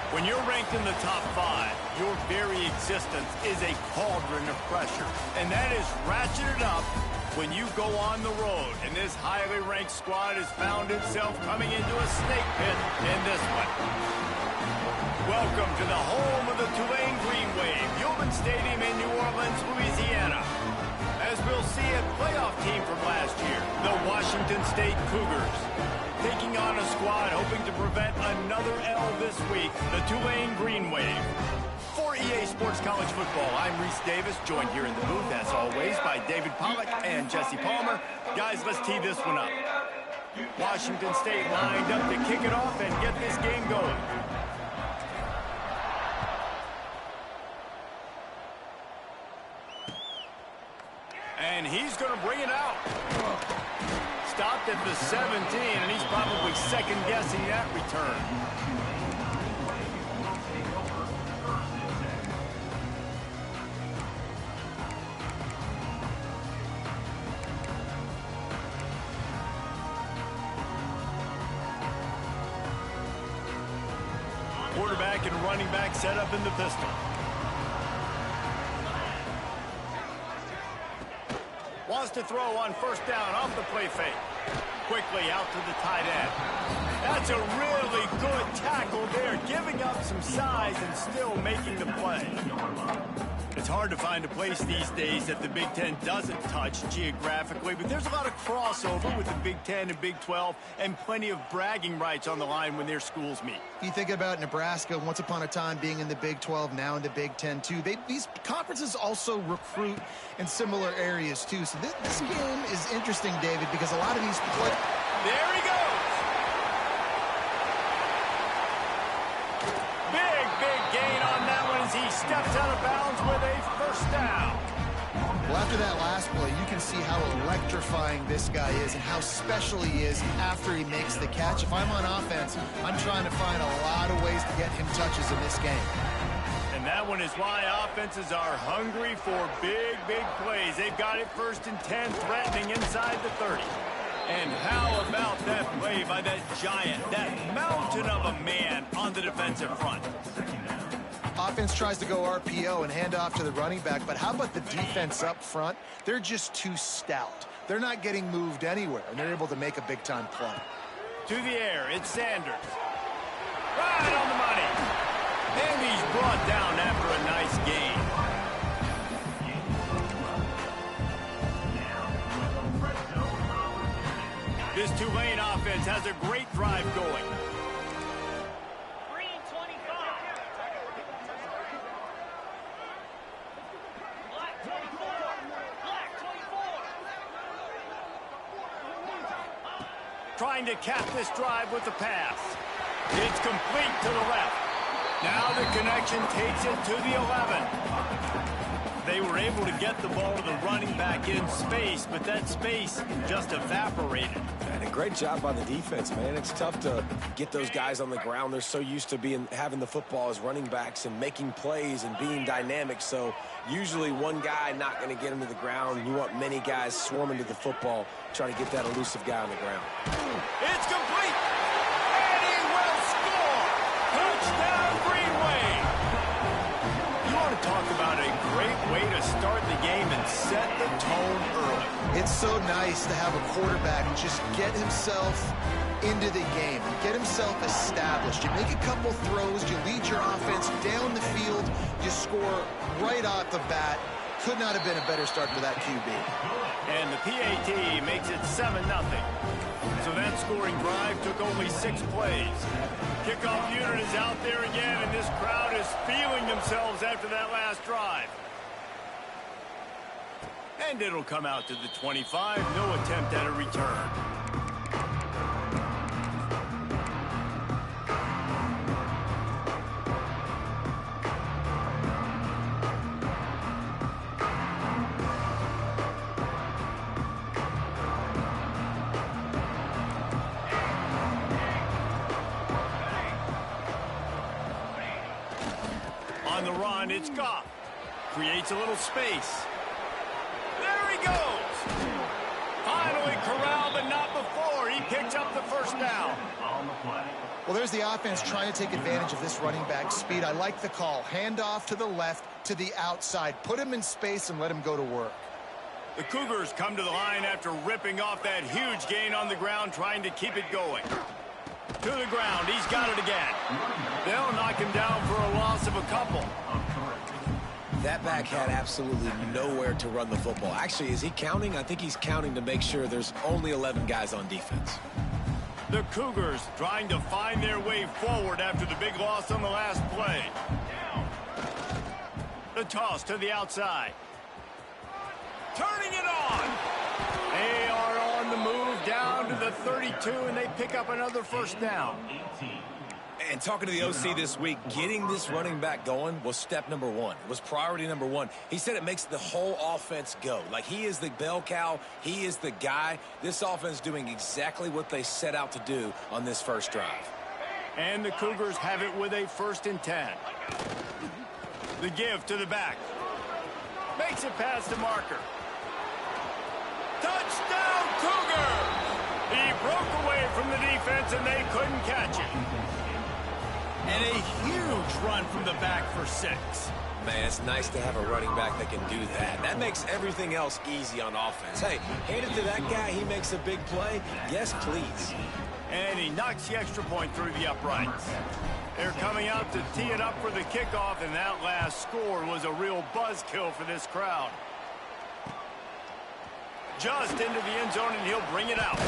When you're ranked in the top 5, your very existence is a cauldron of pressure. And that is ratcheted up when you go on the road. And this highly ranked squad has found itself coming into a snake pit in this one. Welcome to the home of the Tulane Green Wave, Human Stadium in New Orleans, Louisiana. As we'll see a playoff team from last year, the Washington State Cougars. Taking on a squad hoping to prevent another L this week, the Tulane Green Wave. For EA Sports College Football, I'm Reese Davis, joined here in the booth, as always, by David Pollack and Jesse Palmer. Guys, let's tee this one up. Washington State lined up to kick it off and get this game going. And he's going to bring it out. Stopped at the 17, and he's probably second-guessing that return. Quarterback and running back set up in the pistol. Wants to throw on first down off the play fake. Quickly out to the tight end. That's a really good tackle there, giving up some size and still making the play. It's hard to find a place these days that the Big Ten doesn't touch geographically, but there's a lot of crossover with the Big Ten and Big 12 and plenty of bragging rights on the line when their schools meet. You think about Nebraska once upon a time being in the Big 12, now in the Big 10 too. These conferences also recruit in similar areas too. So this game is interesting, David, because a lot of these play. There he goes. Big gain on that one as he steps out of bounds with a first down. Well, after that last play, you can see how electrifying this guy is and how special he is after he makes the catch. If I'm on offense, I'm trying to find a lot of ways to get him touches in this game. And that one is why offenses are hungry for big plays. They've got it 1st and 10, threatening inside the 30. And how about that play by that giant, that mountain of a man on the defensive front? Offense tries to go RPO and hand off to the running back, but how about the defense up front? They're just too stout. They're not getting moved anywhere, and they're able to make a big-time play. To the air, it's Sanders. Right on the money. And he's brought down after a nice gain. This Tulane offense has a great drive going. Trying to cap this drive with the pass. It's complete to the left. Now the connection takes it to the 11. They were able to get the ball to the running back in space, but that space just evaporated. And a great job by the defense, man. It's tough to get those guys on the ground. They're so used to having the football as running backs and making plays and being dynamic. So usually one guy not going to get him to the ground. You want many guys swarming to the football, trying to get that elusive guy on the ground. It's complete. And he will score. Touchdown, Green Wave. You want to talk about a great way to start the game and set the tone early. It's so nice to have a quarterback just get himself into the game, get himself established. You make a couple throws, you lead your offense down the field, you score right off the bat. Could not have been a better start for that QB. And the PAT makes it 7-0. So that scoring drive took only 6 plays. Kickoff unit is out there again, and this crowd is feeling themselves after that last drive. And it'll come out to the 25. No attempt at a return. On the run, it's Goff. Creates a little space. There he goes. Finally corralled, but not before. He picks up the first down. Well, there's the offense trying to take advantage of this running back speed. I like the call. Hand off to the left, to the outside. Put him in space and let him go to work. The Cougars come to the line after ripping off that huge gain on the ground, trying to keep it going. To the ground. He's got it again. They'll knock him down for a loss of a couple. That back had absolutely nowhere to run the football. Actually, is he counting? I think he's counting to make sure there's only 11 guys on defense. The Cougars trying to find their way forward after the big loss on the last play. The toss to the outside. Turning it on. They are on the move down to the 32, and they pick up another first down. And talking to the OC this week, getting this running back going was step number one. It was priority number one. He said it makes the whole offense go. Like, he is the bell cow. He is the guy. This offense doing exactly what they set out to do on this first drive. And the Cougars have it with a 1st and 10. The give to the back. Makes it past the marker. Touchdown, Cougars! He broke away from the defense, and they couldn't catch it. And a huge run from the back for 6. Man, it's nice to have a running back that can do that. That makes everything else easy on offense. Hey, hand it to that guy. He makes a big play. Yes, please. And he knocks the extra point through the uprights. They're coming out to tee it up for the kickoff, and that last score was a real buzzkill for this crowd. Just into the end zone, and he'll bring it out.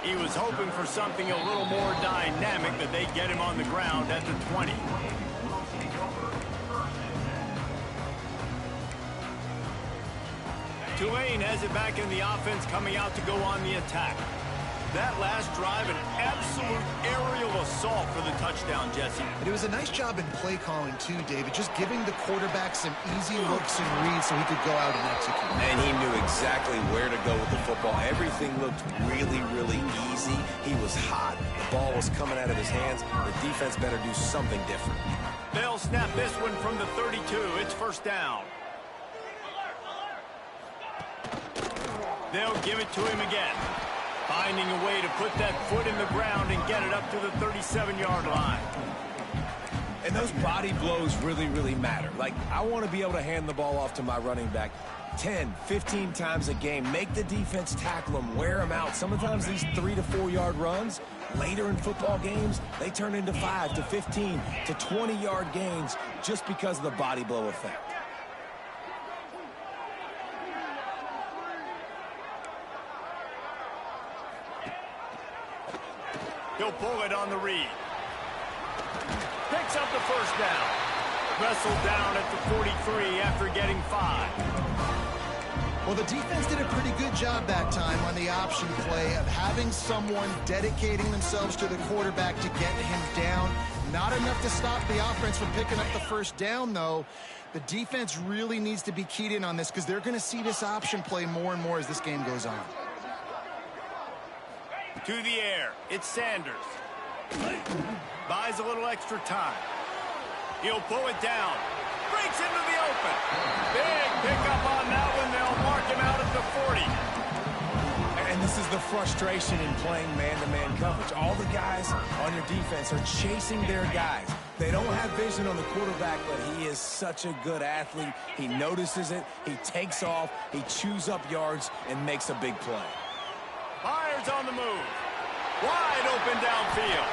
He was hoping for something a little more dynamic, that they get him on the ground at the 20. Tulane has it back in the offense, coming out to go on the attack. That last drive, an absolute aerial assault for the touchdown, Jesse. And it was a nice job in play calling, too, David. Just giving the quarterback some easy looks and reads so he could go out and execute. And he knew exactly where to go with the football. Everything looked really, really easy. He was hot. The ball was coming out of his hands. The defense better do something different. They'll snap this one from the 32. It's 1st down. They'll give it to him again. Finding a way to put that foot in the ground and get it up to the 37-yard line. And those body blows really, really matter. Like, I want to be able to hand the ball off to my running back 10, 15 times a game. Make the defense tackle him, wear him out. Sometimes these 3 to 4 yard runs, later in football games, they turn into 5 to 15 to 20-yard gains just because of the body blow effect. He'll pull it on the read. Picks up the 1st down. Wrestled down at the 43 after getting 5. Well, the defense did a pretty good job that time on the option play of having someone dedicating themselves to the quarterback to get him down. Not enough to stop the offense from picking up the 1st down, though. The defense really needs to be keyed in on this because they're going to see this option play more and more as this game goes on. To the air, it's Sanders. Buys a little extra time. He'll pull it down. Breaks into the open. Big pickup on that one. They'll mark him out at the 40. And this is the frustration in playing man-to-man coverage. All the guys on your defense are chasing their guys. They don't have vision on the quarterback, but he is such a good athlete. He notices it. He takes off. He chews up yards and makes a big play. Myers on the move. Wide open downfield.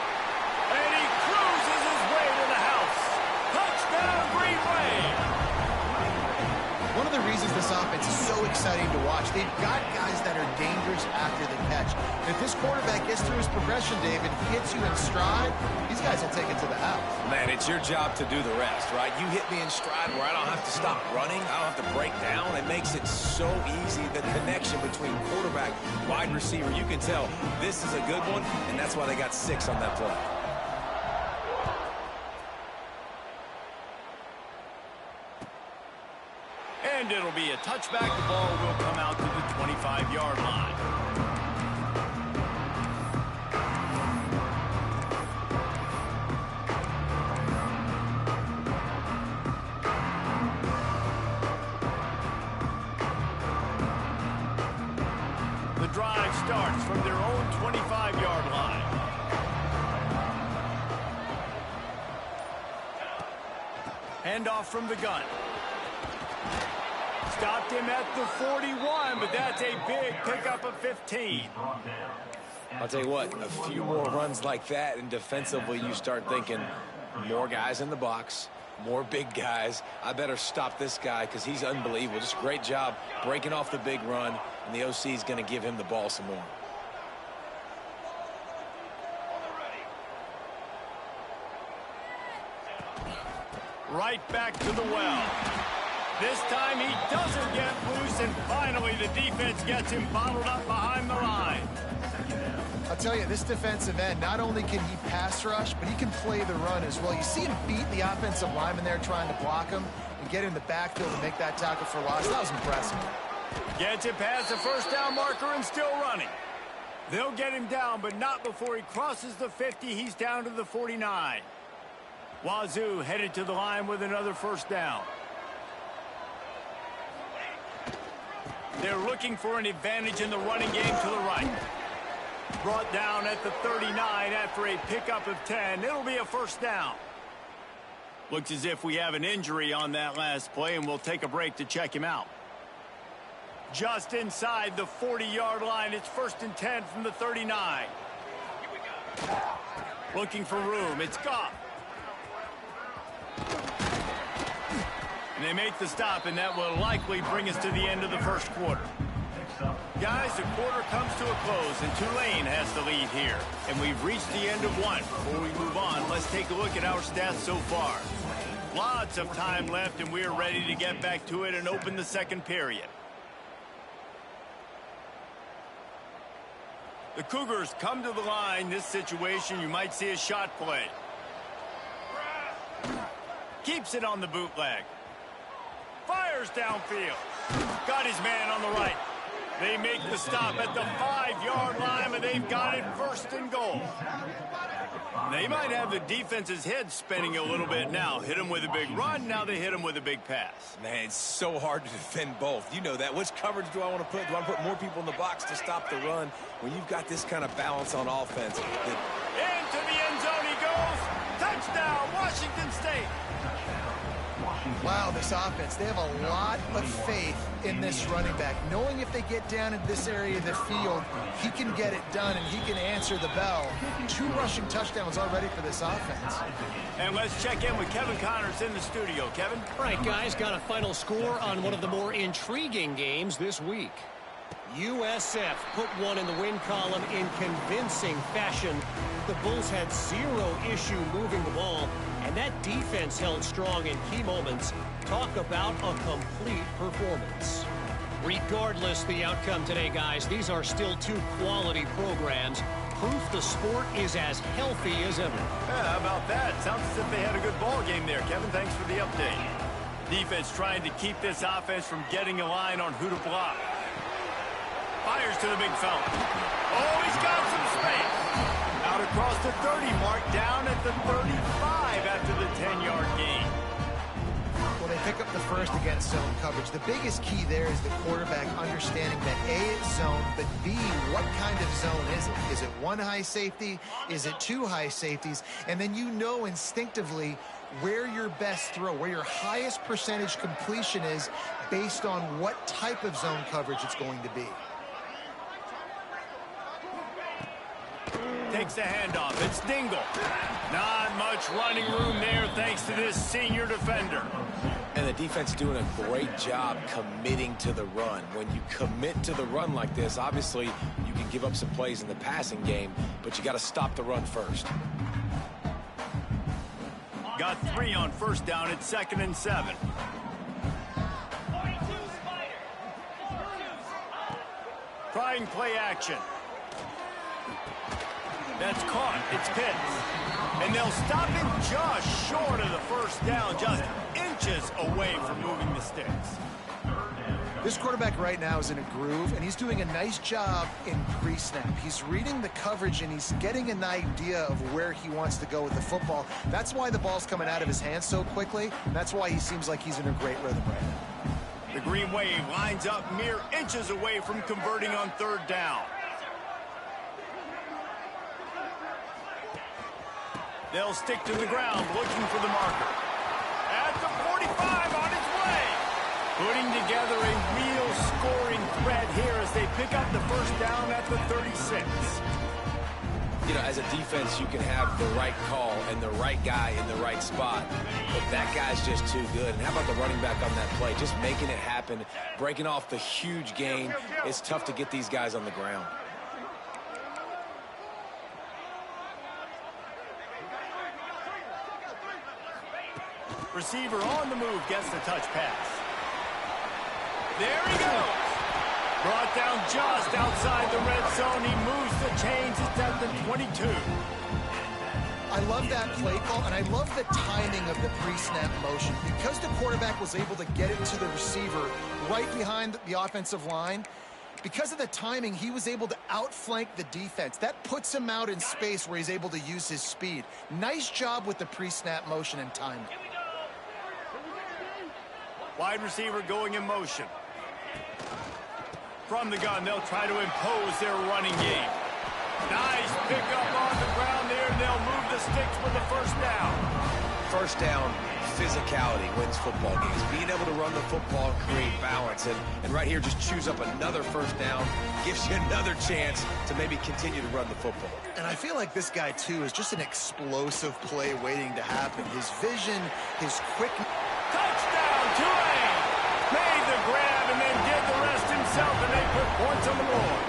And he cruises his way to the house. Touchdown, Green Wave. One of the reasons this offense is so exciting to watch, they've got guys that are dangerous after the catch. And if this quarterback gets through his progression, David, hits you in stride, these guys will take it to the house. Man, it's your job to do the rest, right? You hit me in stride where I don't have to stop running. I don't have to break down. It makes it so easy. The connection between quarterback, wide receiver, you can tell this is a good one, and that's why they got 6 on that play. And it'll be a touchback. The ball will come out to the 25-yard line. The drive starts from their own 25-yard line. Handoff from the gun. Stopped him at the 41, but that's a big pickup of 15. I'll tell you what, a few more runs like that, and defensively you start thinking more guys in the box, more big guys. I better stop this guy because he's unbelievable. Just great job breaking off the big run, and the OC is going to give him the ball some more. Right back to the well. This time he doesn't get loose, and finally the defense gets him bottled up behind the line. I'll tell you, this defensive end, not only can he pass rush, but he can play the run as well. You see him beat the offensive lineman there trying to block him and get in the backfield and make that tackle for loss. That was impressive. Gets it past the first down marker and still running. They'll get him down, but not before he crosses the 50. He's down to the 49. Wazoo headed to the line with another first down. They're looking for an advantage in the running game to the right. Brought down at the 39 after a pickup of 10. It'll be a first down. Looks as if we have an injury on that last play, and we'll take a break to check him out. Just inside the 40-yard line. It's 1st and 10 from the 39. Looking for room. It's Goff. And they make the stop, and that will likely bring us to the end of the first quarter. Guys, the quarter comes to a close, and Tulane has the lead here. And we've reached the end of one. Before we move on, let's take a look at our stats so far. Lots of time left, and we're ready to get back to it and open the second period. The Cougars come to the line. This situation, you might see a shot play. Keeps it on the bootleg. Fires downfield. Got his man on the right. They make the stop at the 5-yard line, but they've got it 1st and goal. They might have the defense's head spinning a little bit now. Hit him with a big run. Now they hit him with a big pass. Man, it's so hard to defend both. You know that. Which coverage do I want to put? Do I want to put more people in the box to stop the run? When you've got this kind of balance on offense. Into the end zone he goes. Touchdown, Washington State. Wow, this offense, they have a lot of faith in this running back. Knowing if they get down in this area of the field, he can get it done and he can answer the bell. 2 rushing touchdowns already for this offense. And let's check in with Kevin Connors in the studio. Kevin? All right, guys, got a final score on one of the more intriguing games this week. USF put one in the win column in convincing fashion. The Bulls had 0 issue moving the ball, and that defense held strong in key moments. Talk about a complete performance. Regardless the outcome today, guys, these are still 2 quality programs. Proof the sport is as healthy as ever. Yeah, how about that? Sounds as if they had a good ball game there. Kevin, thanks for the update. Defense trying to keep this offense from getting a line on who to block. Fires to the big fella. Oh, he's got some space. Out across the 30 mark, down at the 35 after the 10-yard gain. Well, they pick up the first against zone coverage. The biggest key there is the quarterback understanding that A, it's zone, but B, what kind of zone is it? Is it 1 high safety? Is it 2 high safeties? And then you know instinctively where your best throw, where your highest percentage completion is based on what type of zone coverage it's going to be. Takes the handoff. It's Dingle. Not much running room there thanks to this senior defender. And the defense doing a great job committing to the run. When you commit to the run like this, obviously you can give up some plays in the passing game, but you got to stop the run first. Got 3 on first down. It's 2nd and 7. Trying play action. That's caught. It's Pitts. And they'll stop him just short of the first down, just inches away from moving the sticks. This quarterback right now is in a groove, and he's doing a nice job in pre-snap. He's reading the coverage, and he's getting an idea of where he wants to go with the football. That's why the ball's coming out of his hands so quickly, and that's why he seems like he's in a great rhythm right now. The Green Wave lines up mere inches away from converting on 3rd down. They'll stick to the ground looking for the marker. At the Putting together a real scoring threat here as they pick up the first down at the 36. You know, as a defense, you can have the right call and the right guy in the right spot, but that guy's just too good. And how about the running back on that play? Just making it happen, breaking off the huge gain. It's tough to get these guys on the ground. Receiver on the move gets the touch pass. There he goes. Brought down just outside the red zone. He moves the chains. It's at the 22. I love that play call, and I love the timing of the pre-snap motion. Because the quarterback was able to get it to the receiver right behind the offensive line, because of the timing, he was able to outflank the defense. That puts him out in space where he's able to use his speed. Nice job with the pre-snap motion and timing. Wide receiver going in motion. From the gun, they'll try to impose their running game. Nice pickup on the ground there, and they'll move the sticks for the first down. First down, physicality wins football games. Being able to run the football and create balance. And right here, just choose up another first down. Gives you another chance to maybe continue to run the football. And I feel like this guy, too, is just an explosive play waiting to happen. His vision, his quick... Touchdown, Tulane! Made the grab and then did the rest himself, and they put points on the board.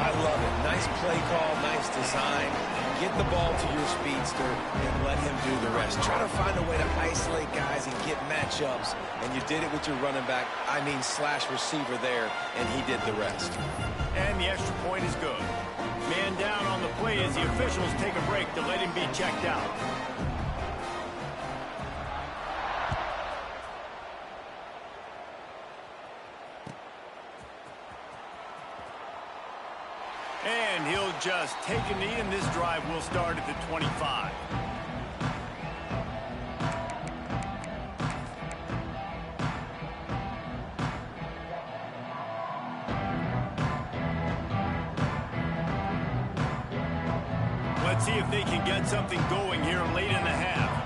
I love it. Nice play call, nice design. Get the ball to your speedster and let him do the rest. Try to find a way to isolate guys and get matchups, and you did it with your running back, slash receiver there, and he did the rest. And the extra point is good. Man down on the play as the officials take a break to let him be checked out. And he'll just take a knee, and this drive will start at the 25. Let's see if they can get something going here late in the half.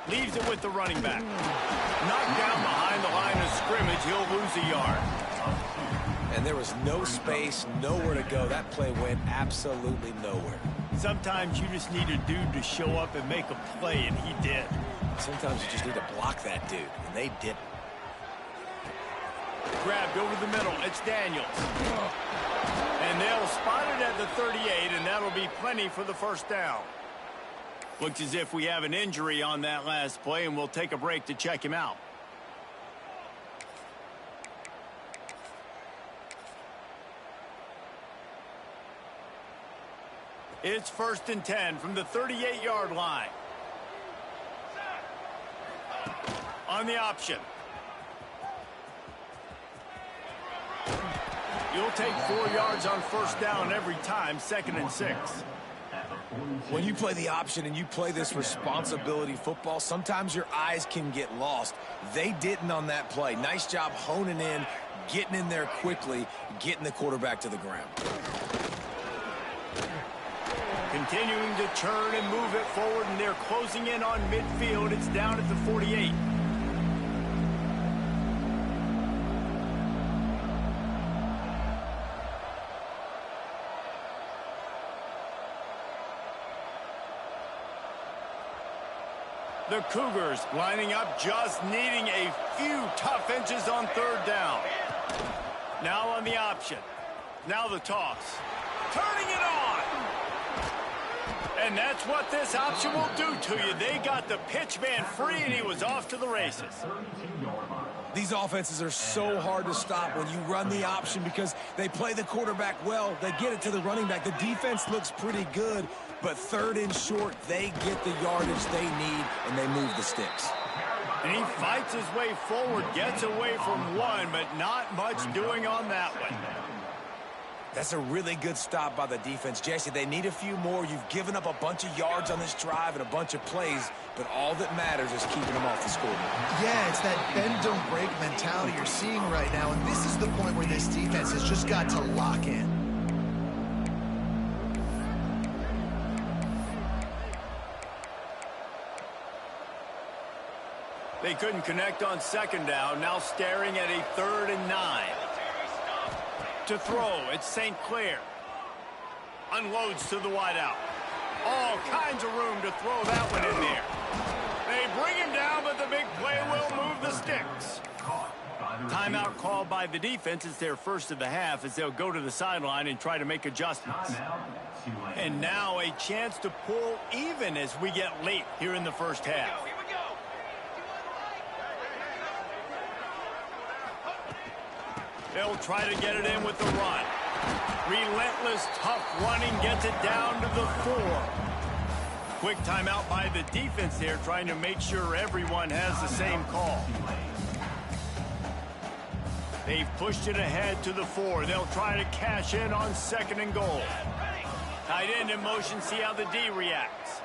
Leaves it with the running back. Knocked down behind the line of scrimmage. He'll lose a yard. And there was no space, nowhere to go. That play went absolutely nowhere. Sometimes you just need a dude to show up and make a play, and he did. Sometimes you just need to block that dude, and they didn't. Grabbed over the middle. It's Daniels. And they'll spot it at the 38, and that'll be plenty for the first down. Looks as if we have an injury on that last play, and we'll take a break to check him out. It's 1st and 10 from the 38-yard line. On the option. You'll take 4 yards on first down every time, 2nd and 6. When you play the option and you play this responsibility football, sometimes your eyes can get lost. They didn't on that play. Nice job honing in, getting in there quickly, getting the quarterback to the ground. Continuing to turn and move it forward, and they're closing in on midfield. It's down at the 48. The Cougars lining up, just needing a few tough inches on 3rd down. Now on the option. Now the toss. Turning it on. And that's what this option will do to you. They got the pitch man free, and he was off to the races. These offenses are so hard to stop when you run the option because they play the quarterback well. They get it to the running back. The defense looks pretty good, but 3rd and short, they get the yardage they need, and they move the sticks. And he fights his way forward, gets away from one, but not much doing on that one. That's a really good stop by the defense. Jesse, they need a few more. You've given up a bunch of yards on this drive and a bunch of plays, but all that matters is keeping them off the scoreboard. Yeah, it's that bend, don't break mentality you're seeing right now, and this is the point where this defense has just got to lock in. They couldn't connect on second down, now staring at a 3rd and 9. To throw, it's St. Clair. Unloads to the wideout. All kinds of room to throw that one in there. They bring him down, but the big play will move the sticks. Timeout called by the defense. It's their first of the half as they'll go to the sideline and try to make adjustments. And now a chance to pull even as we get late here in the first half. They'll try to get it in with the run. Relentless, tough running gets it down to the 4. Quick timeout by the defense there, trying to make sure everyone has the same call. They've pushed it ahead to the 4. They'll try to cash in on 2nd and goal. Tight end in motion, see how the D reacts.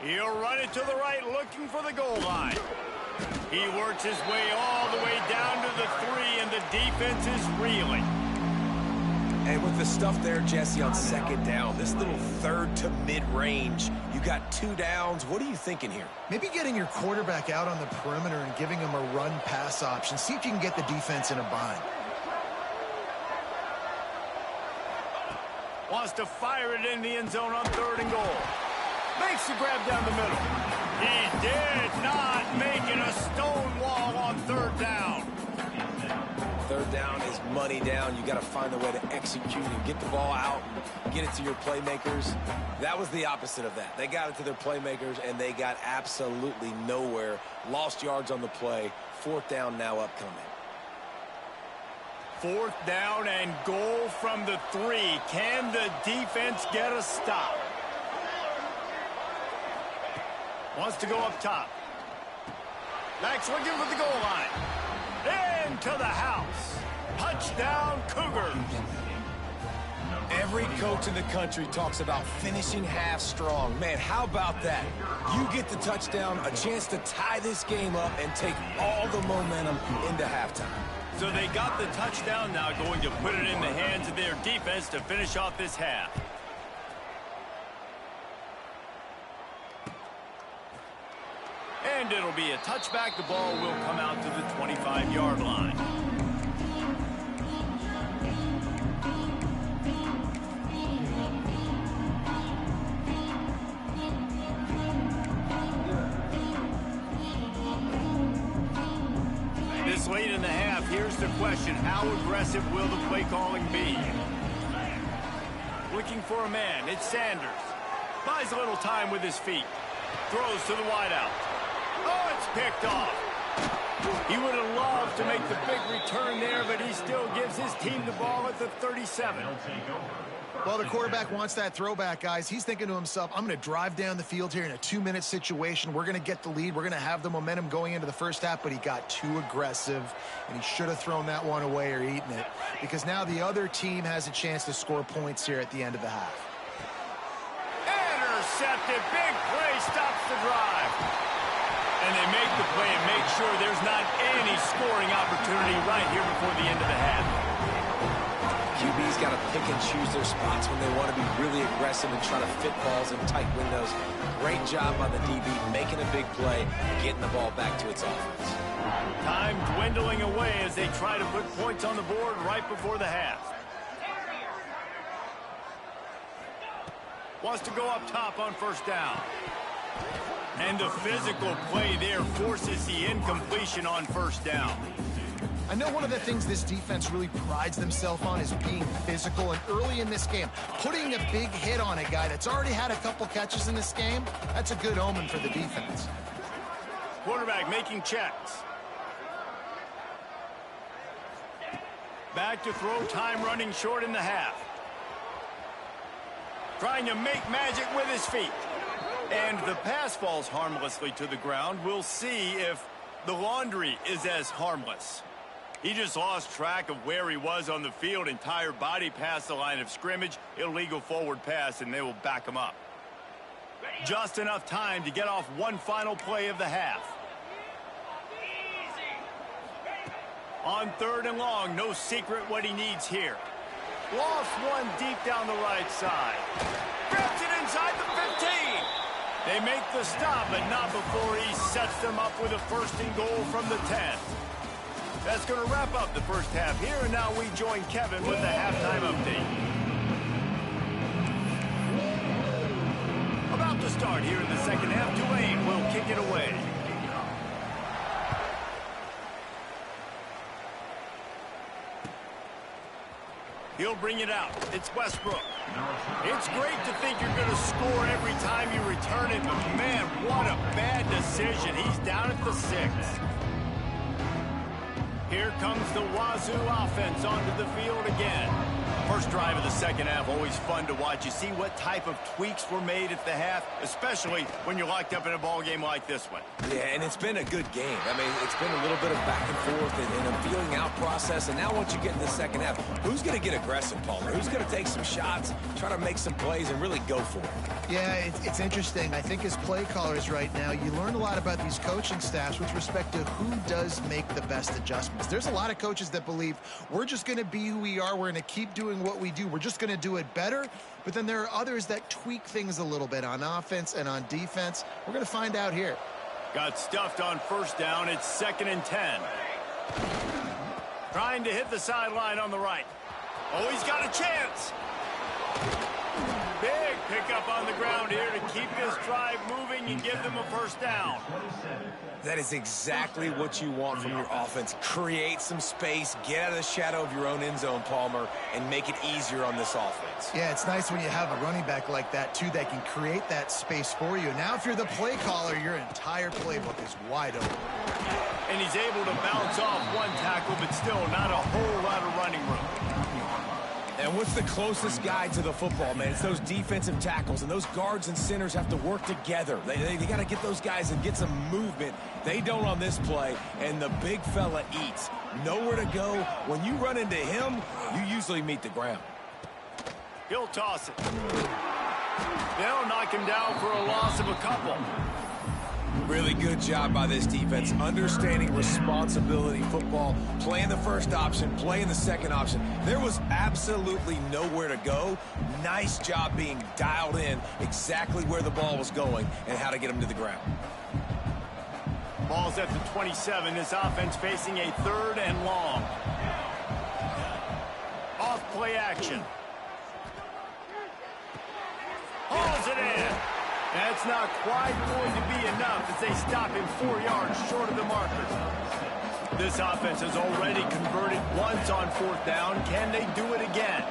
He'll run it to the right, looking for the goal line. He works his way all the way down to the 3, and the defense is reeling. And with the stuff there, Jesse, on 2nd down, this little 3rd to mid-range, you got 2 downs. What are you thinking here? Maybe getting your quarterback out on the perimeter and giving him a run-pass option. See if you can get the defense in a bind. Wants to fire it in the end zone on 3rd and goal. Makes the grab down the middle. He did not make it a stone wall on 3rd down. 3rd down is money down. You got to find a way to execute and get the ball out and get it to your playmakers. That was the opposite of that. They got it to their playmakers, and they got absolutely nowhere. Lost yards on the play. 4th down now upcoming. 4th down and goal from the 3. Can the defense get a stop? Wants to go up top. Max looking for the goal line. Into the house. Touchdown, Cougars. Every coach in the country talks about finishing half strong. Man, how about that? You get the touchdown, a chance to tie this game up and take all the momentum into halftime. So they got the touchdown, now going to put it in the hands of their defense to finish off this half. And it'll be a touchback. The ball will come out to the 25-yard line. This late in the half, here's the question. How aggressive will the play calling be? Looking for a man. It's Sanders. Buys a little time with his feet. Throws to the wideout. Oh, it's picked off. He would have loved to make the big return there, but he still gives his team the ball at the 37. Well, the quarterback wants that throwback, guys. He's thinking to himself, I'm going to drive down the field here in a 2-minute situation. We're going to get the lead. We're going to have the momentum going into the first half, but he got too aggressive, and he should have thrown that one away or eaten it, because now the other team has a chance to score points here at the end of the half. Intercepted. Big play stops the drive. And they make the play and make sure there's not any scoring opportunity right here before the end of the half. QB's got to pick and choose their spots when they want to be really aggressive and try to fit balls in tight windows. Great job by the DB making a big play, getting the ball back to its offense. Time dwindling away as they try to put points on the board right before the half. Wants to go up top on 1st down. And the physical play there forces the incompletion on 1st down. I know one of the things this defense really prides themselves on is being physical, and early in this game, putting a big hit on a guy that's already had a couple catches in this game, that's a good omen for the defense. Quarterback making checks. Back to throw, time running short in the half. Trying to make magic with his feet. And the pass falls harmlessly to the ground. We'll see if the laundry is as harmless. He just lost track of where he was on the field. Entire body past the line of scrimmage. Illegal forward pass, and they will back him up. Just enough time to get off one final play of the half. On 3rd and long, no secret what he needs here. Lost one deep down the right side. Grabs it inside the 15. They make the stop, but not before he sets them up with a first and goal from the 10. That's going to wrap up the first half here, and now we join Kevin with the halftime update. About to start here in the second half, Tulane will kick it away. He'll bring it out. It's Westbrook. It's great to think you're going to score every time you return it, but man, what a bad decision. He's down at the 6. Here comes the Wazoo offense onto the field again. First drive of the second half, always fun to watch. You see what type of tweaks were made at the half, especially when you're locked up in a ball game like this one. Yeah, and it's been a good game. I mean, it's been a little bit of back and forth and a feeling out process. And now once you get in the second half, who's going to get aggressive, Palmer? Who's going to take some shots, try to make some plays, and really go for it? Yeah, it's interesting. I think as play callers right now, you learn a lot about these coaching staffs with respect to who does make the best adjustments. There's a lot of coaches that believe we're just going to be who we are. We're going to keep doing what we do. We're just going to do it better. But then there are others that tweak things a little bit on offense and on defense. We're going to find out here. Got stuffed on first down. It's 2nd and 10. Trying to hit the sideline on the right. Oh, he's got a chance. Big pickup on the ground here to keep this drive moving and give them a first down. That is exactly what you want from your offense. Create some space, get out of the shadow of your own end zone, Palmer, and make it easier on this offense. Yeah, it's nice when you have a running back like that, too, that can create that space for you. Now, if you're the play caller, your entire playbook is wide open. And he's able to bounce off one tackle, but still not a whole lot of running room. And what's the closest guy to the football, man? It's those defensive tackles, and those guards and centers have to work together. They got to get those guys and get some movement. They don't on this play, and the big fella eats. Nowhere to go. When you run into him, you usually meet the ground. He'll toss it. They'll knock him down for a loss of a couple. Really good job by this defense, understanding responsibility football, playing the first option, playing the second option. There was absolutely nowhere to go. Nice job being dialed in exactly where the ball was going and how to get him to the ground. Ball's at the 27. This offense facing a 3rd and long. Off play action. Hauls it in. That's not quite going to be enough as they stop him 4 yards short of the marker. This offense has already converted once on 4th down. Can they do it again?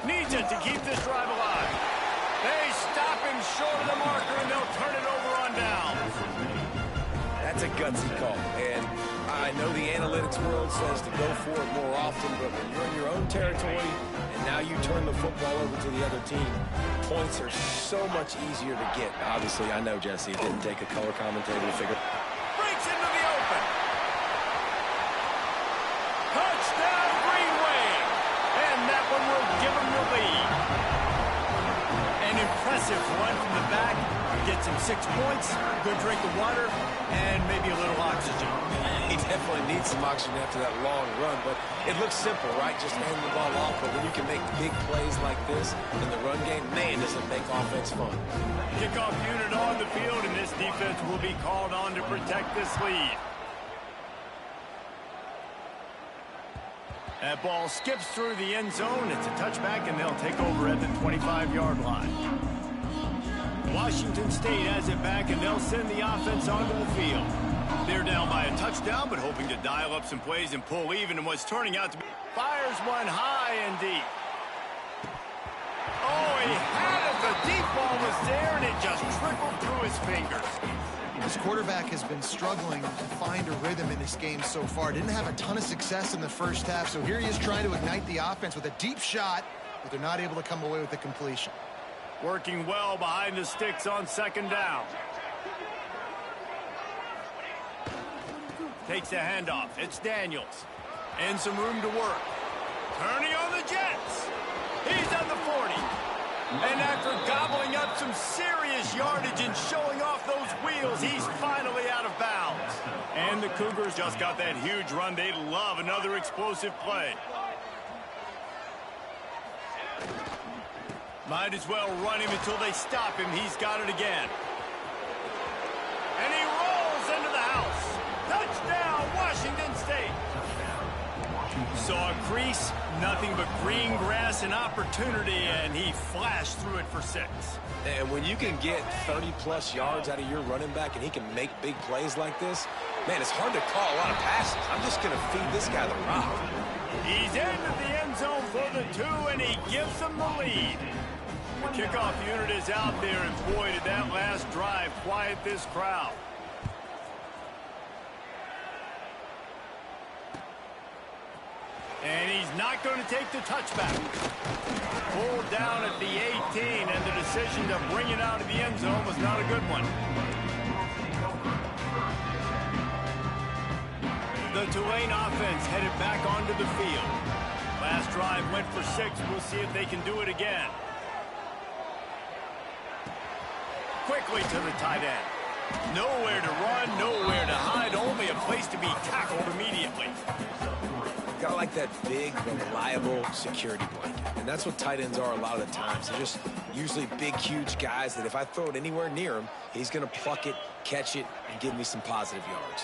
Needs it to keep this drive alive. They stop him short of the marker, and they'll turn it over on down. That's a gutsy call. And I know the analytics world says to go for it more often, but when you're in your own territory and now you turn the football over to the other team, points are so much easier to get. Obviously, I know, Jesse, it didn't take a color commentator to figure. Breaks into the open. Touchdown, Green Wave. And that one will give them the lead. An impressive run from the back. Gets him 6 points, good drink of water, and maybe a little oxygen. He definitely needs some oxygen after that long run, but it looks simple, right? Just hand the ball off, but when you can make big plays like this in the run game, man, does it make offense fun. Kickoff unit on the field, and this defense will be called on to protect this lead. That ball skips through the end zone. It's a touchback, and they'll take over at the 25-yard line. Washington State has it back, and they'll send the offense onto the field. They're down by a touchdown, but hoping to dial up some plays and pull even in what's turning out to be. Fires one high and deep. Oh, he had it. The deep ball was there, and it just trickled through his fingers. This quarterback has been struggling to find a rhythm in this game so far. Didn't have a ton of success in the first half, so here he is trying to ignite the offense with a deep shot, but they're not able to come away with the completion. Working well behind the sticks on 2nd down. Takes a handoff. It's Daniels. And some room to work. Turning on the Jets. He's on the 40. And after gobbling up some serious yardage and showing off those wheels, he's finally out of bounds. And the Cougars just got that huge run. They love another explosive play. Might as well run him until they stop him. He's got it again. Saw a crease, nothing but green grass and opportunity, and he flashed through it for 6. And when you can get 30-plus yards out of your running back and he can make big plays like this, man, it's hard to call a lot of passes. I'm just going to feed this guy the rock. He's into the end zone for the 2, and he gives them the lead. The kickoff unit is out there, and boy, did that last drive quiet this crowd. And he's not going to take the touchback. Pulled down at the 18, and the decision to bring it out of the end zone was not a good one. The Tulane offense headed back onto the field. Last drive went for 6. We'll see if they can do it again. Quickly to the tight end. Nowhere to run, nowhere to hide, only a place to be tackled immediately. Got like that big, reliable security blanket. And that's what tight ends are a lot of the times. They're just usually big, huge guys that if I throw it anywhere near him, he's going to pluck it, catch it, and give me some positive yards.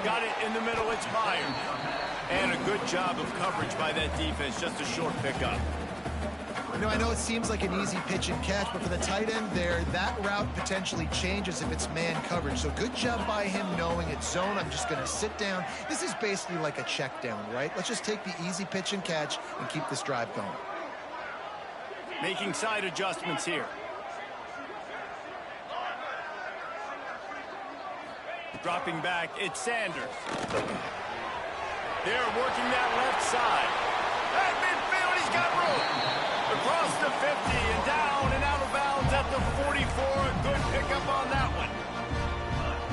Got it in the middle. It's Meyer. And a good job of coverage by that defense. Just a short pickup. You know, I know it seems like an easy pitch and catch, but for the tight end there, that route potentially changes if it's man coverage. So good job by him knowing it's zone. I'm just going to sit down. This is basically like a check down, right? Let's just take the easy pitch and catch and keep this drive going. Making side adjustments here. Dropping back, it's Sanders. They're working that left side. At midfield, he's got room. Across the 50 and down and out of bounds at the 44. A good pickup on that one.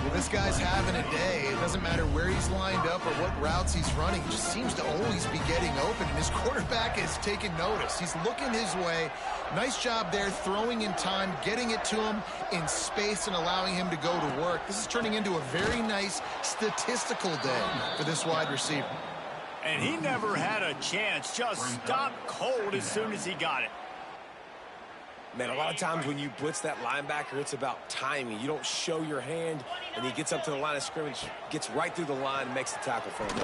Well, this guy's having a day. It doesn't matter where he's lined up or what routes he's running. He just seems to always be getting open, and his quarterback is taking notice. He's looking his way. Nice job there, throwing in time, getting it to him in space and allowing him to go to work. This is turning into a very nice statistical day for this wide receiver. And he never had a chance. Just stopped cold as soon as he got it. Man, a lot of times when you blitz that linebacker, it's about timing. You don't show your hand, and he gets up to the line of scrimmage, gets right through the line, and makes the tackle for him.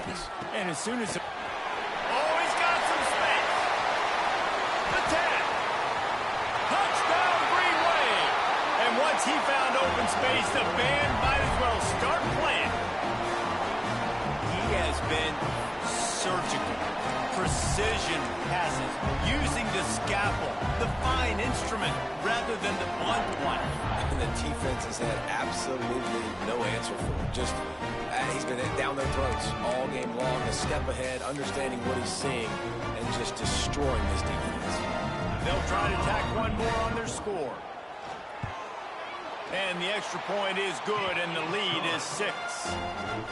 And as soon as... Oh, he's got some space. The 10. Touchdown, Green Wave. And once he found open space, the band might as well start playing. He has been surgical, precision passes, using the scalpel, the fine instrument, rather than the blunt one. And the defense has had absolutely no answer for him. Just, he's been down their throats all game long, a step ahead, understanding what he's seeing, and just destroying this defense. They'll try to tack one more on their score. And the extra point is good, and the lead is 6.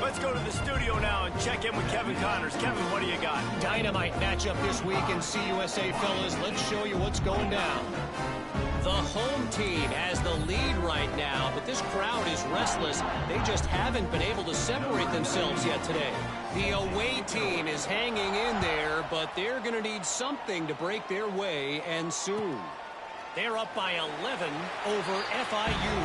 Let's go to the studio now and check in with Kevin Connors. Kevin, what do you got? Dynamite matchup this week in CUSA, fellas. Let's show you what's going down. The home team has the lead right now, but this crowd is restless. They just haven't been able to separate themselves yet today. The away team is hanging in there, but they're going to need something to break their way, and soon. They're up by 11 over FIU.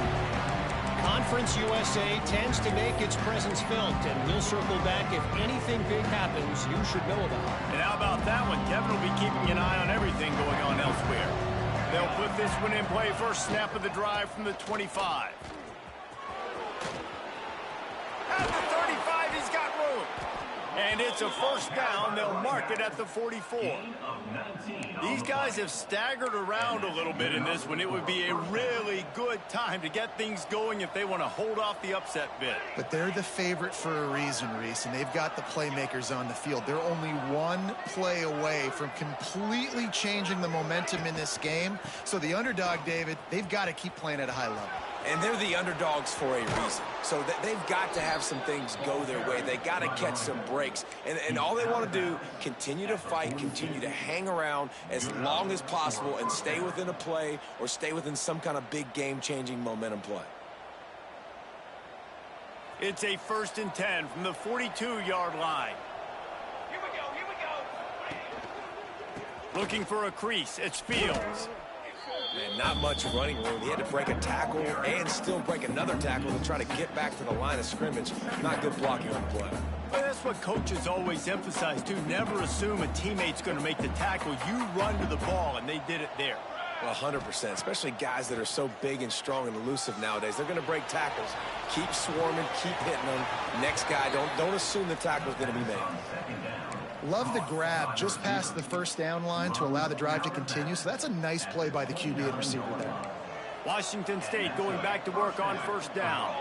Conference USA tends to make its presence felt, and we'll circle back if anything big happens you should know about. And how about that one? Kevin will be keeping an eye on everything going on elsewhere. They'll put this one in play. First snap of the drive from the 25. At the 35, he's got room. And it's a first down. They'll mark it at the 44. These guys have staggered around a little bit in this one. It would be a really good time to get things going if they want to hold off the upset bid. But they're the favorite for a reason, Reese, and they've got the playmakers on the field. They're only one play away from completely changing the momentum in this game. So the underdog, David, they've got to keep playing at a high level. And they're the underdogs for a reason. So they've got to have some things go their way. They got to catch some breaks. And all they want to do, continue to fight, continue to hang around as long as possible and stay within a play or stay within some kind of big game-changing momentum play. It's a 1st and 10 from the 42-yard line. Here we go. Looking for a crease. It's Fields. Man, not much running room. He had to break a tackle and still break another tackle to try to get back to the line of scrimmage. Not good blocking on the play. Well, that's what coaches always emphasize, too. Never assume a teammate's going to make the tackle. You run to the ball, and they did it there. Well, 100%, especially guys that are so big and strong and elusive nowadays. They're going to break tackles. Keep swarming, keep hitting them. Next guy, don't assume the tackle's going to be made. Love the grab just past the first down line to allow the drive to continue. So that's a nice play by the QB and receiver there. Washington State going back to work on first down.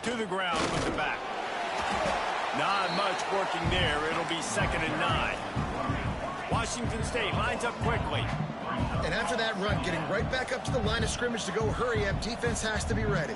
To the ground with the back. Not much working there. It'll be 2nd and 9. Washington State lines up quickly. And after that run, getting right back up to the line of scrimmage to go hurry up, defense has to be ready.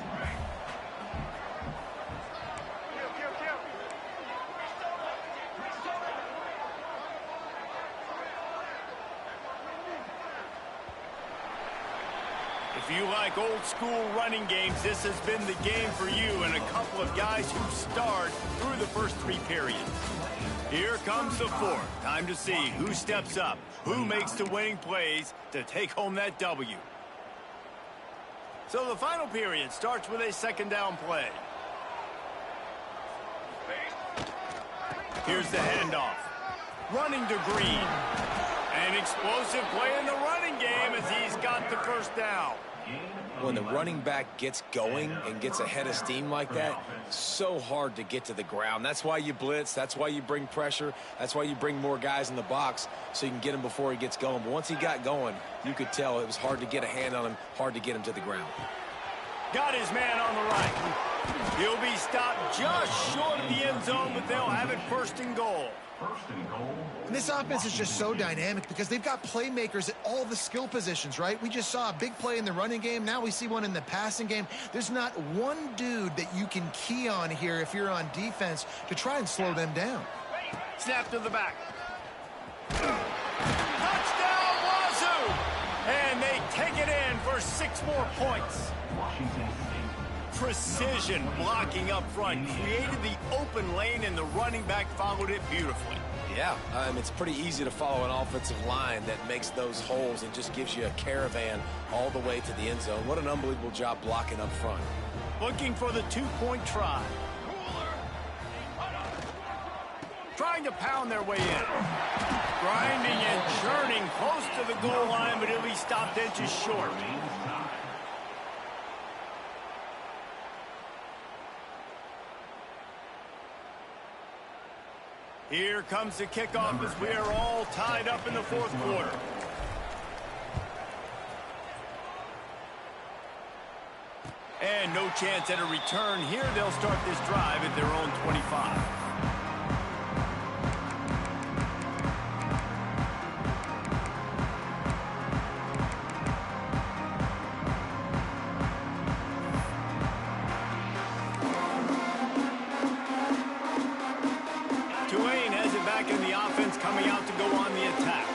If you like old school running games, this has been the game for you and a couple of guys who starred through the first 3 periods. Here comes the 4th. Time to see who steps up, who makes the winning plays to take home that W. So the final period starts with a 2nd down play. Here's the handoff. Running to Green. An explosive play in the running game as he's got the first down. When the running back gets going and gets ahead of steam like that, so hard to get to the ground. That's why you blitz. That's why you bring pressure. That's why you bring more guys in the box so you can get him before he gets going. But once he got going, you could tell it was hard to get a hand on him, hard to get him to the ground. Got his man on the right. He'll be stopped just short of the end zone, but they'll have it 1st and goal. And this offense is just so dynamic because they've got playmakers at all the skill positions, right? We just saw a big play in the running game. Now we see one in the passing game. There's not one dude that you can key on here if you're on defense to try and slow them down. Snap to the back. Touchdown, Wazoo! And they take it in for 6 more points. Precision blocking up front created the open lane, and the running back followed it beautifully. Yeah, it's pretty easy to follow an offensive line that makes those holes and just gives you a caravan all the way to the end zone. What an unbelievable job blocking up front. Looking for the 2-point try. Trying to pound their way in. Grinding and churning close to the goal line, but he'll be stopped inches short. Here comes the kickoff as we are all tied up in the 4th quarter. And no chance at a return here. They'll start this drive at their own 25. Coming out to go on the attack.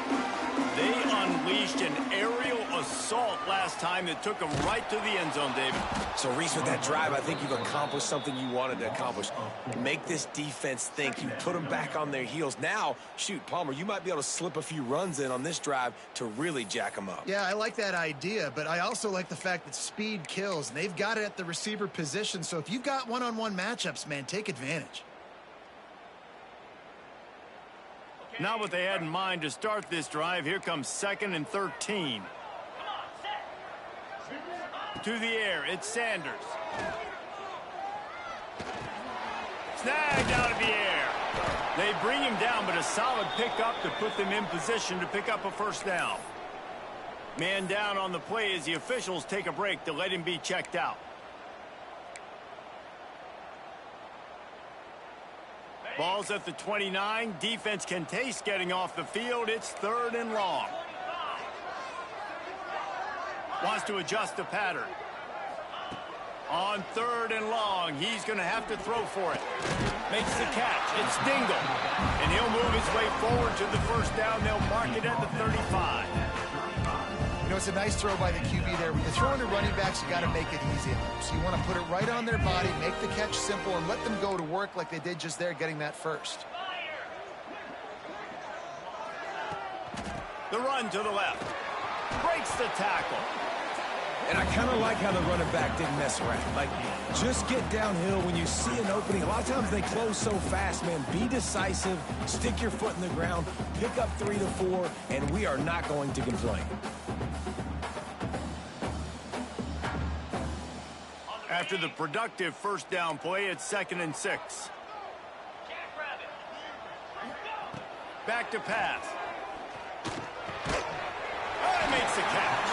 They unleashed an aerial assault last time that took them right to the end zone, David. So, Reese, with that drive, I think you've accomplished something you wanted to accomplish. Make this defense think. You put them back on their heels. Now, shoot, Palmer, you might be able to slip a few runs in on this drive to really jack them up. Yeah, I like that idea, but I also like the fact that speed kills, and they've got it at the receiver position. So if you've got one-on-one matchups, man, take advantage. Not what they had in mind to start this drive. Here comes 2nd and 13. To the air, it's Sanders. Snagged out of the air. They bring him down, but a solid pickup to put them in position to pick up a 1st down. Man down on the play as the officials take a break to let him be checked out. Ball's at the 29. Defense can taste getting off the field. It's 3rd and long. Wants to adjust the pattern. On 3rd and long, he's going to have to throw for it. Makes the catch. It's Dingle. And he'll move his way forward to the 1st down. They'll mark it at the 35. You know, it's a nice throw by the QB there. When you're throwing to running backs, you got to make it easy. So you want to put it right on their body, make the catch simple, and let them go to work like they did just there, getting that first. The run to the left. Breaks the tackle. And I kind of like how the running back didn't mess around. Like, just get downhill when you see an opening. A lot of times they close so fast, man. Be decisive, stick your foot in the ground, pick up 3 to 4, and we are not going to complain. After the productive first down play, it's 2nd and 6. Back to pass. And makes the catch.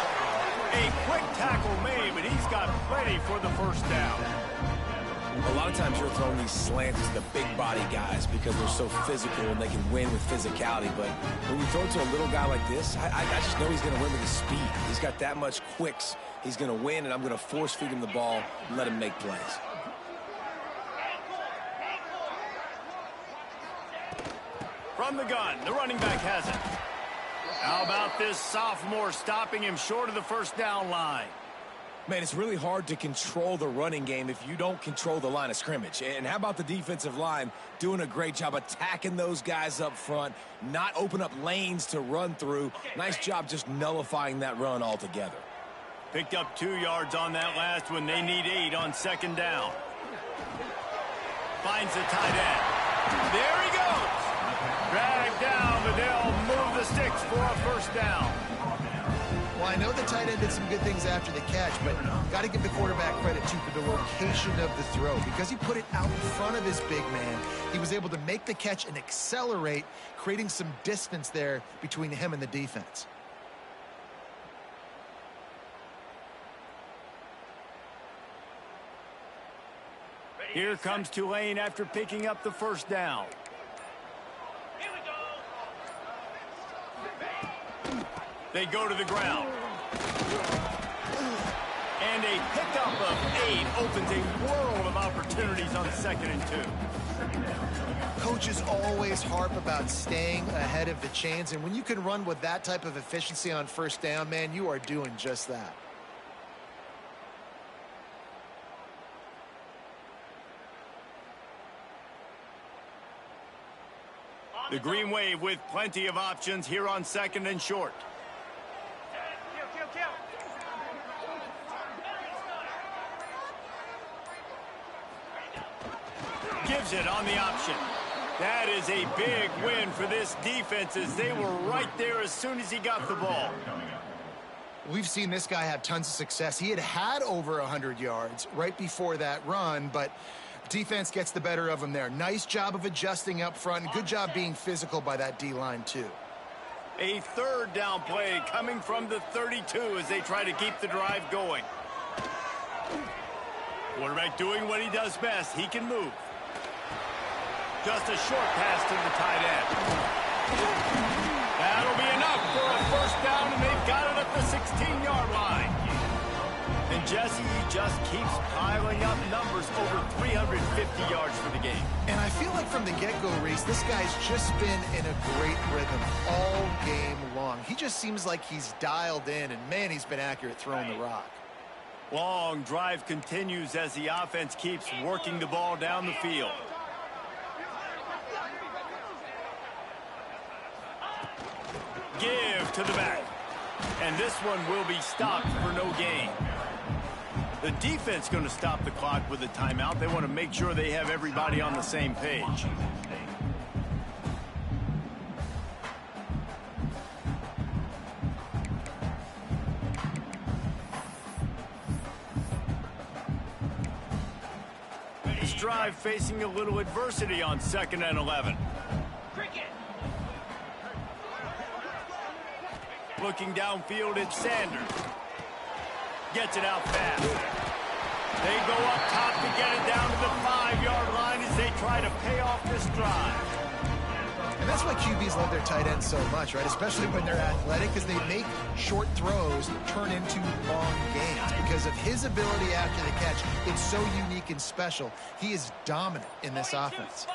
A quick tackle made, but he's got plenty for the first down. A lot of times you're throwing these slants to the big body guys because they're so physical and they can win with physicality. But when you throw it to a little guy like this, I just know he's going to win with his speed. He's got that much quicks. He's going to win, and I'm going to force feed him the ball and let him make plays. From the gun, the running back has it. How about this sophomore stopping him short of the first down line? Man, it's really hard to control the running game if you don't control the line of scrimmage. And how about the defensive line doing a great job attacking those guys up front, not open up lanes to run through. Nice job just nullifying that run altogether. Picked up 2 yards on that last one. They need 8 on 2nd down. Finds the tight end. There he goes. Dragged down, but they'll move the sticks for a first down. Well, I know the tight end did some good things after the catch, but got to give the quarterback credit, too, for the location of the throw. Because he put it out in front of his big man, he was able to make the catch and accelerate, creating some distance there between him and the defense. Here comes Tulane after picking up the first down. They go to the ground. And a pickup of 8 opens a world of opportunities on 2nd and 2. Coaches always harp about staying ahead of the chains, and when you can run with that type of efficiency on first down, man, you are doing just that. The Green Wave with plenty of options here on 2nd and short. Gives it on the option. That is a big win for this defense as they were right there as soon as he got the ball. We've seen this guy have tons of success. He had over 100 yards right before that run, but defense gets the better of him there. Nice job of adjusting up front. Good job being physical by that D-line, too. A 3rd down play coming from the 32 as they try to keep the drive going. Quarterback doing what he does best. He can move. Just a short pass to the tight end. That'll be enough for a first down, and they've got it at the 16-yard line. And Jesse, he just keeps piling up numbers over 350 yards for the game. And I feel like from the get-go, Reese, this guy's just been in a great rhythm all game long. He just seems like he's dialed in, and, man, he's been accurate throwing the rock. Long drive continues as the offense keeps working the ball down the field. Give to the back. And this one will be stopped for no gain. The defense going to stop the clock with a timeout. They want to make sure they have everybody on the same page. This drive facing a little adversity on 2nd and 11. Looking downfield, it's Sanders. Gets it out fast. They go up top to get it down to the 5-yard line as they try to pay off this drive. And that's why QBs love their tight ends so much, right? Especially when they're athletic, because they make short throws turn into long gains. Because of his ability after the catch, it's so unique and special. He is dominant in this offense.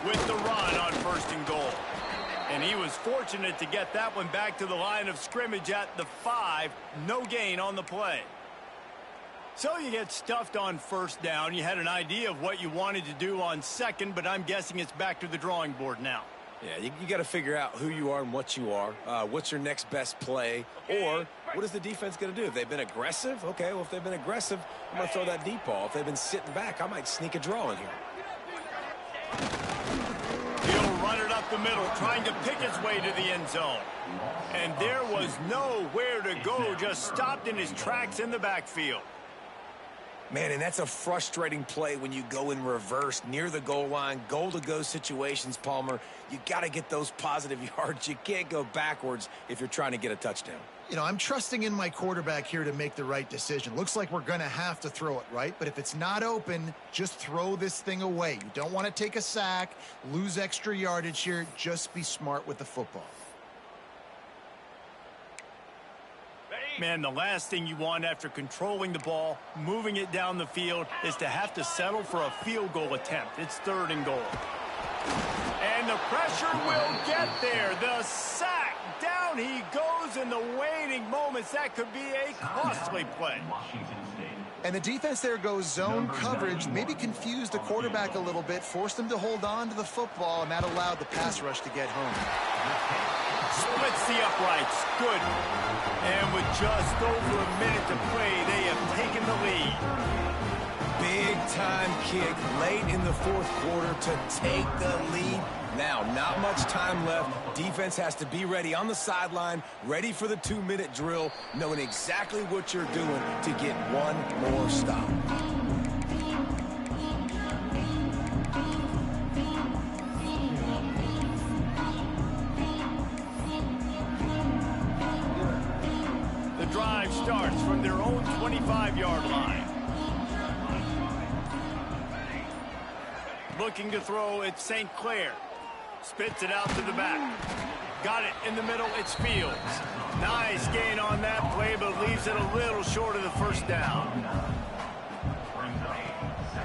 With the run on 1st and goal. And he was fortunate to get that one back to the line of scrimmage at the 5. No gain on the play. So you get stuffed on first down. You had an idea of what you wanted to do on second, but I'm guessing it's back to the drawing board now. Yeah, you got to figure out who you are and what you are. What's your next best play? Or what is the defense going to do? If they've been aggressive, okay, well, if they've been aggressive, I'm going to throw that deep ball. If they've been sitting back, I might sneak a draw in here. He'll run it up the middle, trying to pick his way to the end zone. And there was nowhere to go, just stopped in his tracks in the backfield. Man, and that's a frustrating play when you go in reverse near the goal line, goal-to-go situations, Palmer. You got to get those positive yards. You can't go backwards if you're trying to get a touchdown. You know, I'm trusting in my quarterback here to make the right decision. Looks like we're going to have to throw it, right? But if it's not open, just throw this thing away. You don't want to take a sack, lose extra yardage here. Just be smart with the football. Man, the last thing you want after controlling the ball, moving it down the field, is to have to settle for a field goal attempt. It's 3rd and goal. And the pressure will get there. The sack. Down he goes in the waiting moments. That could be a costly play. And the defense there goes zone coverage, maybe confused the quarterback a little bit, forced him to hold on to the football, and that allowed the pass rush to get home. Splits the uprights. Good. And with just over a minute to play, they have taken the lead. Big-time kick late in the 4th quarter to take the lead. Now, not much time left. Defense has to be ready on the sideline, ready for the 2-minute drill, knowing exactly what you're doing to get one more stop. The drive starts from their own 25-yard line. Looking to throw, it's St. Clair. Spits it out to the back. Got it in the middle, it's Fields. Nice gain on that play, but leaves it a little short of the first down.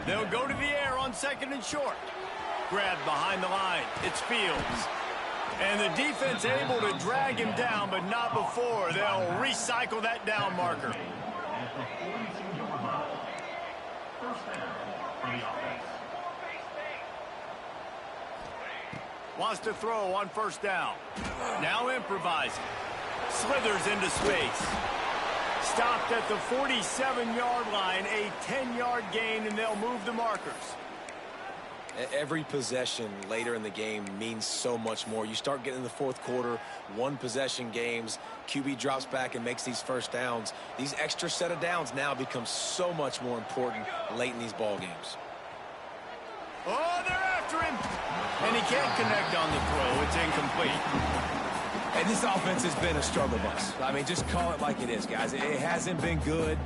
They'll go to the air on 2nd and short. Grabbed behind the line, it's Fields. And the defense able to drag him down, but not before. They'll recycle that down marker. Wants to throw on first down. Now improvising. Slithers into space. Stopped at the 47-yard line. A 10-yard gain, and they'll move the markers. Every possession later in the game means so much more. You start getting in the 4th quarter, 1-possession games, QB drops back and makes these first downs. These extra set of downs now become so much more important late in these ball games. Oh, they're after him. And he can't connect on the throw. It's incomplete. And this offense has been a struggle bus. I mean, just call it like it is, guys. It hasn't been good,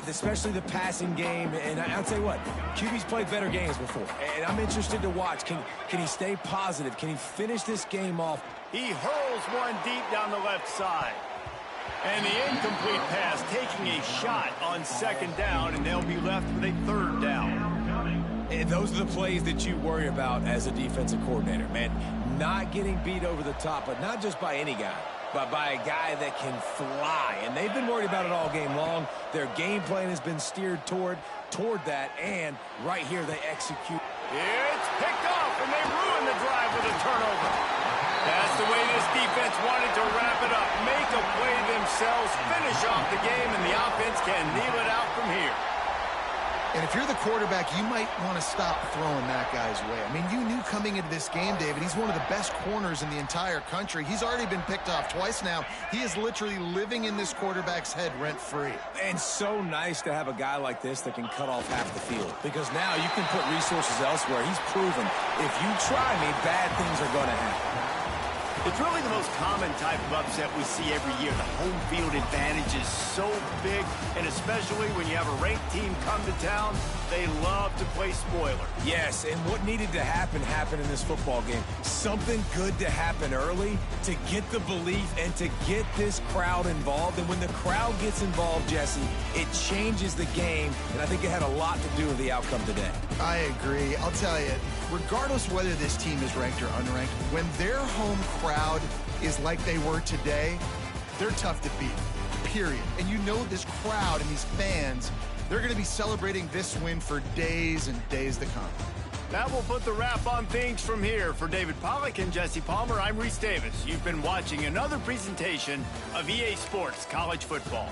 especially the passing game. And I'll tell you what, QB's played better games before. And I'm interested to watch. Can he stay positive? Can he finish this game off? He hurls one deep down the left side. And the incomplete pass taking a shot on 2nd down, and they'll be left with a 3rd down. And those are the plays that you worry about as a defensive coordinator, man. Not getting beat over the top, but not just by any guy, but by a guy that can fly. And they've been worried about it all game long. Their game plan has been steered toward that, and right here they execute. It's picked off, and they ruin the drive with a turnover. That's the way this defense wanted to wrap it up. Make a play themselves, finish off the game, and the offense can kneel it out from here. And if you're the quarterback, you might want to stop throwing that guy's way. I mean, you knew coming into this game, David, he's one of the best corners in the entire country. He's already been picked off twice now. He is literally living in this quarterback's head rent-free. And so nice to have a guy like this that can cut off half the field, because now you can put resources elsewhere. He's proven if you try me, bad things are going to happen. It's really the most common type of upset we see every year. The home field advantage is so big, and especially when you have a ranked team come to town, they love to play spoiler. Yes, and what needed to happen happened in this football game. Something good to happen early to get the belief and to get this crowd involved. And when the crowd gets involved, Jesse, it changes the game, and I think it had a lot to do with the outcome today. I agree. I'll tell you, regardless whether this team is ranked or unranked, when their home crowd is like they were today, they're tough to beat, period. And you know this crowd and these fans, They're going to be celebrating this win for days and days to come. That will put the wrap on things from here. For David Pollack and Jesse Palmer, I'm Reese Davis. You've been watching another presentation of EA Sports College Football.